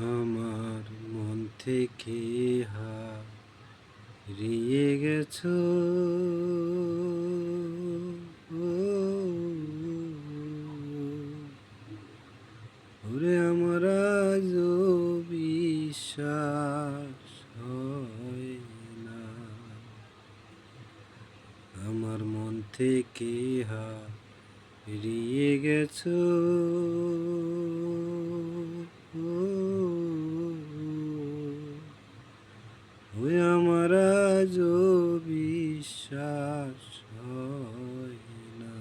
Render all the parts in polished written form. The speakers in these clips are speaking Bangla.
আমার মন থেকে হারিয়ে গেছো। ওরে আমার আজও বিশ্বাস হয় না। আমার মন থেকে হারিয়ে গেছো। ওই আমার আজও বিশ্বাস হয় না।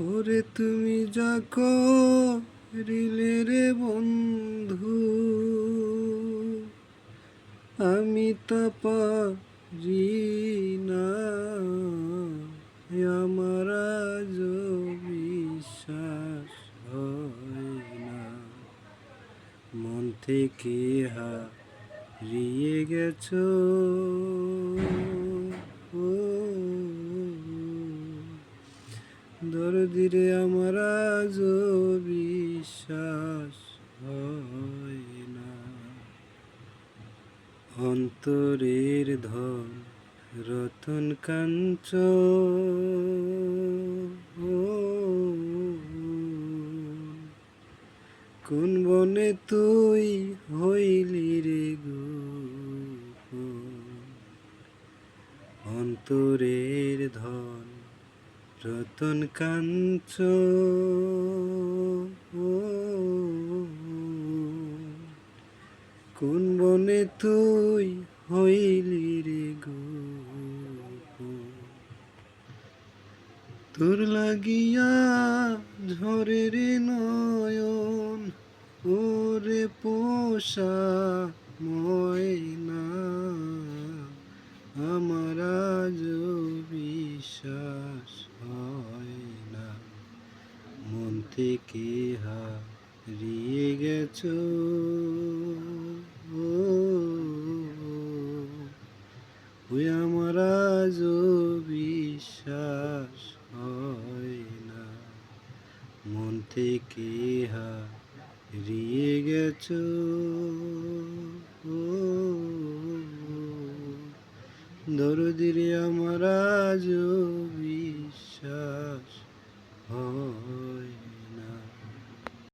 ওরে তুমি যা করিলে রে বন্ধু, আমি তা পারি না। আমার আজও বিশ্বাস হয় না। মন থেকে হারিয়ে গেছো। দরদিরে আমার আজও বিশ্বাস হয় না। অন্তরের ধন রতন কাঞ্চন, কোন বনে তুই হইলি রে গোপন। অন্তরের ধন রতন কাঞ্চন, কোন বনে তুই হইলি রে গোপন। তোর লাগিয়া ঝরে রে নয়ন, ওরে পোষা ময়না। আমার আজও বিশ্বাস হয় না। মন থেকে হারিয়ে গেছো। ওই আমার আজও বিশ্বাস হয় না। মন থেকে হারিয়ে গেছো। দরদিরে আমার আজও বিশ্বাস হয়।